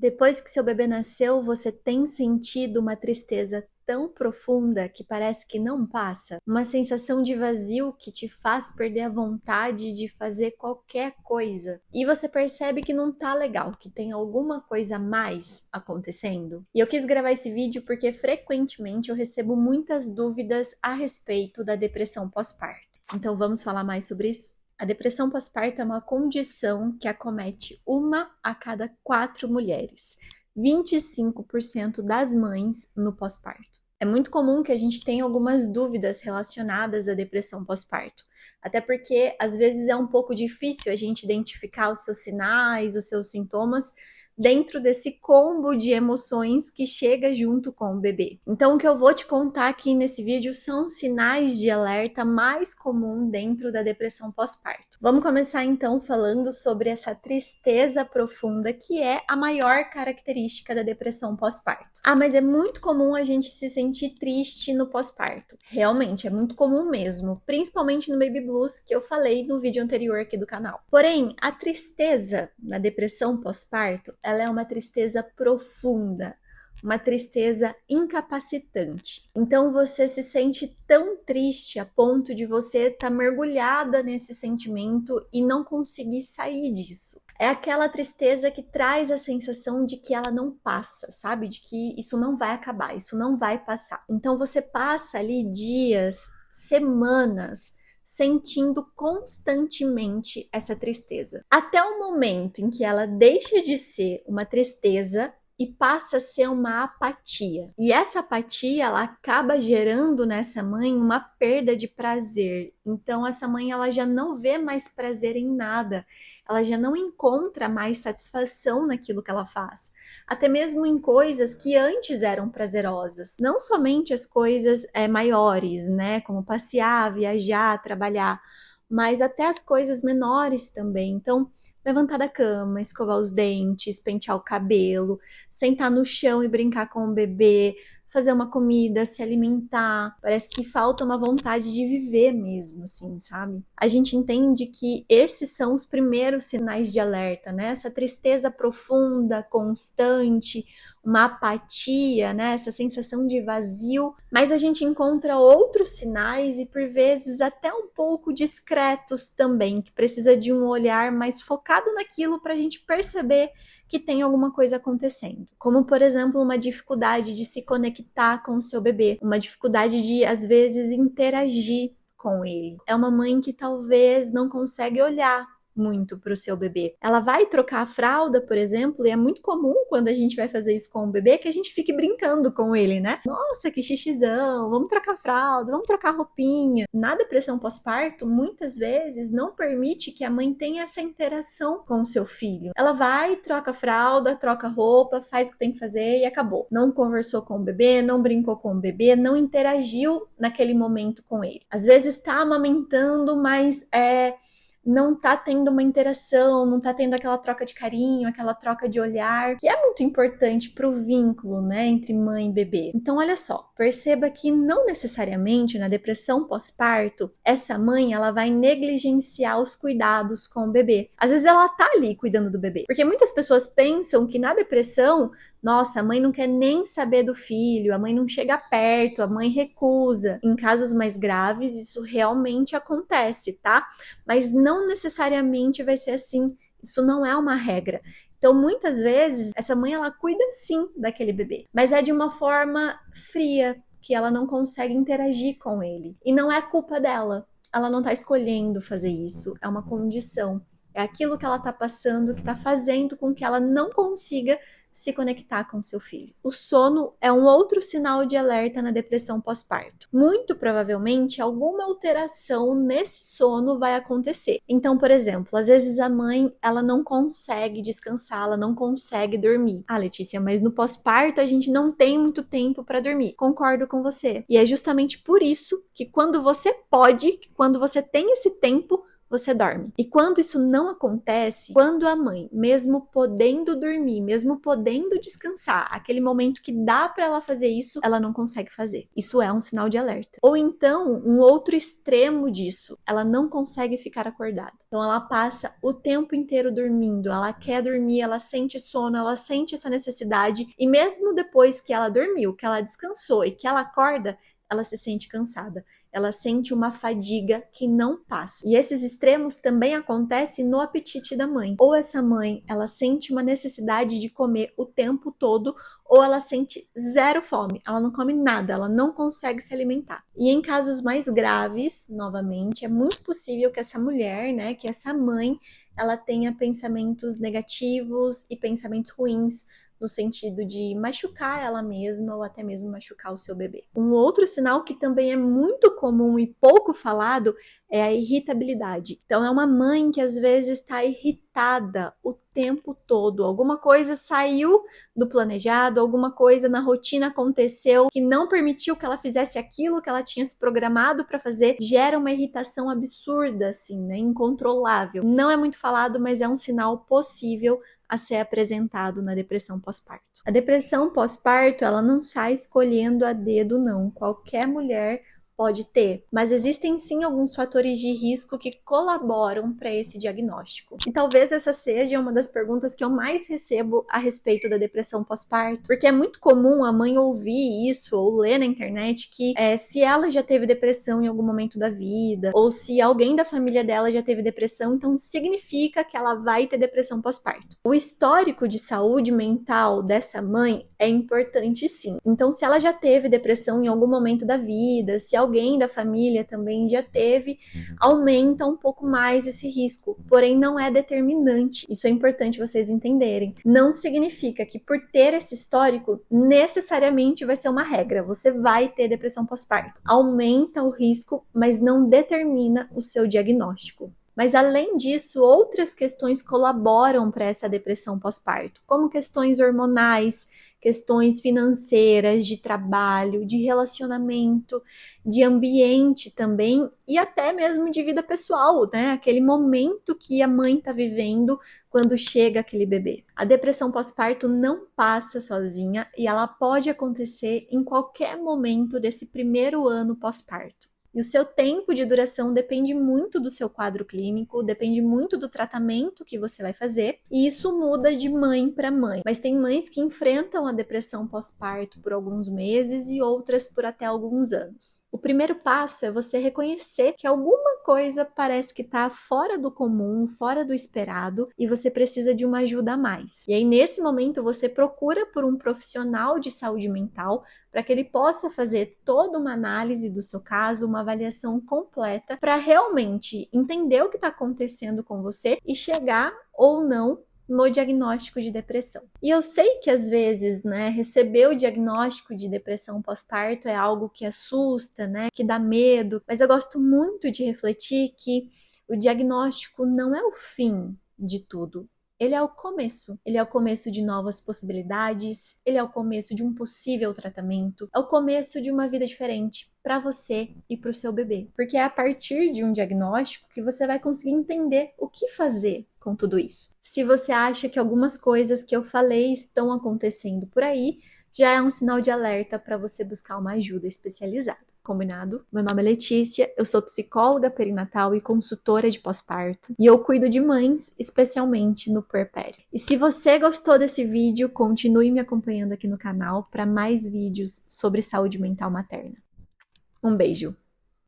Depois que seu bebê nasceu, você tem sentido uma tristeza tão profunda que parece que não passa? Uma sensação de vazio que te faz perder a vontade de fazer qualquer coisa. E você percebe que não tá legal, que tem alguma coisa a mais acontecendo? E eu quis gravar esse vídeo porque frequentemente eu recebo muitas dúvidas a respeito da depressão pós-parto. Então vamos falar mais sobre isso? A depressão pós-parto é uma condição que acomete 1 a cada 4 mulheres, 25% das mães no pós-parto. É muito comum que a gente tenha algumas dúvidas relacionadas à depressão pós-parto, até porque às vezes é um pouco difícil a gente identificar os seus sinais, os seus sintomas, dentro desse combo de emoções que chega junto com o bebê. Então, o que eu vou te contar aqui nesse vídeo são os sinais de alerta mais comum dentro da depressão pós-parto. Vamos começar então falando sobre essa tristeza profunda que é a maior característica da depressão pós-parto. Ah, mas é muito comum a gente se sentir triste no pós-parto. Realmente, é muito comum mesmo, principalmente no baby blues que eu falei no vídeo anterior aqui do canal. Porém, a tristeza na depressão pós-parto, ela é uma tristeza profunda, uma tristeza incapacitante. Então você se sente tão triste a ponto de você estar mergulhada nesse sentimento e não conseguir sair disso. É aquela tristeza que traz a sensação de que ela não passa, sabe? De que isso não vai acabar, isso não vai passar. Então você passa ali dias, semanas, sentindo constantemente essa tristeza. Até o momento em que ela deixa de ser uma tristeza e passa a ser uma apatia. E essa apatia, ela acaba gerando nessa mãe uma perda de prazer. Então essa mãe, ela já não vê mais prazer em nada. Ela já não encontra mais satisfação naquilo que ela faz. Até mesmo em coisas que antes eram prazerosas. Não somente as coisas maiores, né? Como passear, viajar, trabalhar. Mas até as coisas menores também. Então, levantar da cama, escovar os dentes, pentear o cabelo, sentar no chão e brincar com o bebê, fazer uma comida, se alimentar. Parece que falta uma vontade de viver mesmo, assim, sabe? A gente entende que esses são os primeiros sinais de alerta, né? Essa tristeza profunda, constante, uma apatia, né? Essa sensação de vazio. Mas a gente encontra outros sinais e por vezes até um pouco discretos também, que precisa de um olhar mais focado naquilo para a gente perceber que tem alguma coisa acontecendo. Como, por exemplo, uma dificuldade de se conectar com o seu bebê, uma dificuldade de, às vezes, interagir com ele. É uma mãe que talvez não consegue olhar muito para o seu bebê. Ela vai trocar a fralda, por exemplo, e é muito comum quando a gente vai fazer isso com o bebê que a gente fique brincando com ele, né? Nossa, que xixizão, vamos trocar a fralda, vamos trocar a roupinha. Na depressão pós-parto, muitas vezes não permite que a mãe tenha essa interação com o seu filho. Ela vai, troca a fralda, troca a roupa, faz o que tem que fazer e acabou. Não conversou com o bebê, não brincou com o bebê, não interagiu naquele momento com ele. Às vezes está amamentando, mas não tá tendo uma interação, não tá tendo aquela troca de carinho, aquela troca de olhar, que é muito importante pro vínculo, né, entre mãe e bebê. Então, olha só, perceba que não necessariamente na depressão pós-parto, essa mãe, ela vai negligenciar os cuidados com o bebê. Às vezes ela tá ali cuidando do bebê, porque muitas pessoas pensam que na depressão, nossa, a mãe não quer nem saber do filho, a mãe não chega perto, a mãe recusa. Em casos mais graves, isso realmente acontece, tá? Mas não necessariamente vai ser assim, isso não é uma regra. Então, muitas vezes, essa mãe, ela cuida sim daquele bebê, mas é de uma forma fria, que ela não consegue interagir com ele. E não é culpa dela, ela não tá escolhendo fazer isso, é uma condição. É aquilo que ela tá passando, que tá fazendo com que ela não consiga se conectar com seu filho. O sono é um outro sinal de alerta na depressão pós-parto. Muito provavelmente, alguma alteração nesse sono vai acontecer. Então, por exemplo, às vezes a mãe, ela não consegue descansar, ela não consegue dormir. Ah, Letícia, mas no pós-parto a gente não tem muito tempo para dormir. Concordo com você. E é justamente por isso que quando você pode, quando você tem esse tempo, você dorme. E quando isso não acontece, quando a mãe, mesmo podendo dormir, mesmo podendo descansar, aquele momento que dá para ela fazer isso, ela não consegue fazer. Isso é um sinal de alerta. Ou então, um outro extremo disso, ela não consegue ficar acordada. Então ela passa o tempo inteiro dormindo, ela quer dormir, ela sente sono, ela sente essa necessidade, e mesmo depois que ela dormiu, que ela descansou e que ela acorda, ela se sente cansada. Ela sente uma fadiga que não passa. E esses extremos também acontecem no apetite da mãe. Ou essa mãe, ela sente uma necessidade de comer o tempo todo, ou ela sente zero fome. Ela não come nada, ela não consegue se alimentar. E em casos mais graves, novamente, é muito possível que essa mulher, né, que essa mãe, ela tenha pensamentos negativos e pensamentos ruins, no sentido de machucar ela mesma ou até mesmo machucar o seu bebê. Um outro sinal que também é muito comum e pouco falado é a irritabilidade. Então, é uma mãe que às vezes está irritada o tempo todo. Alguma coisa saiu do planejado, alguma coisa na rotina aconteceu que não permitiu que ela fizesse aquilo que ela tinha se programado para fazer, gera uma irritação absurda, assim, né? Incontrolável. Não é muito falado, mas é um sinal possível a ser apresentado na depressão pós-parto. A depressão pós-parto, ela não sai escolhendo a dedo, não. Qualquer mulher pode ter, mas existem sim alguns fatores de risco que colaboram para esse diagnóstico. E talvez essa seja uma das perguntas que eu mais recebo a respeito da depressão pós-parto, porque é muito comum a mãe ouvir isso ou ler na internet que se ela já teve depressão em algum momento da vida, ou se alguém da família dela já teve depressão, então significa que ela vai ter depressão pós-parto. O histórico de saúde mental dessa mãe é importante sim. Então, se ela já teve depressão em algum momento da vida, se alguém da família também já teve, aumenta um pouco mais esse risco, porém não é determinante. Isso é importante vocês entenderem. Não significa que por ter esse histórico, necessariamente vai ser uma regra. Você vai ter depressão pós-parto. Aumenta o risco, mas não determina o seu diagnóstico. Mas além disso, outras questões colaboram para essa depressão pós-parto, como questões hormonais, questões financeiras, de trabalho, de relacionamento, de ambiente também e até mesmo de vida pessoal, né? Aquele momento que a mãe está vivendo quando chega aquele bebê. A depressão pós-parto não passa sozinha e ela pode acontecer em qualquer momento desse primeiro ano pós-parto. E o seu tempo de duração depende muito do seu quadro clínico, depende muito do tratamento que você vai fazer, e isso muda de mãe para mãe. Mas tem mães que enfrentam a depressão pós-parto por alguns meses e outras por até alguns anos. O primeiro passo é você reconhecer que alguma coisa parece que está fora do comum, fora do esperado, e você precisa de uma ajuda a mais. E aí, nesse momento, você procura por um profissional de saúde mental para que ele possa fazer toda uma análise do seu caso, uma avaliação completa, para realmente entender o que está acontecendo com você e chegar ou não no diagnóstico de depressão. E eu sei que às vezes, né, receber o diagnóstico de depressão pós-parto é algo que assusta, né, que dá medo, mas eu gosto muito de refletir que o diagnóstico não é o fim de tudo. Ele é o começo. Ele é o começo de novas possibilidades, ele é o começo de um possível tratamento, é o começo de uma vida diferente para você e para o seu bebê. Porque é a partir de um diagnóstico que você vai conseguir entender o que fazer com tudo isso. Se você acha que algumas coisas que eu falei estão acontecendo por aí, já é um sinal de alerta para você buscar uma ajuda especializada. Combinado? Meu nome é Letícia, eu sou psicóloga perinatal e consultora de pós-parto e eu cuido de mães, especialmente no puerpério. E se você gostou desse vídeo, continue me acompanhando aqui no canal para mais vídeos sobre saúde mental materna. Um beijo!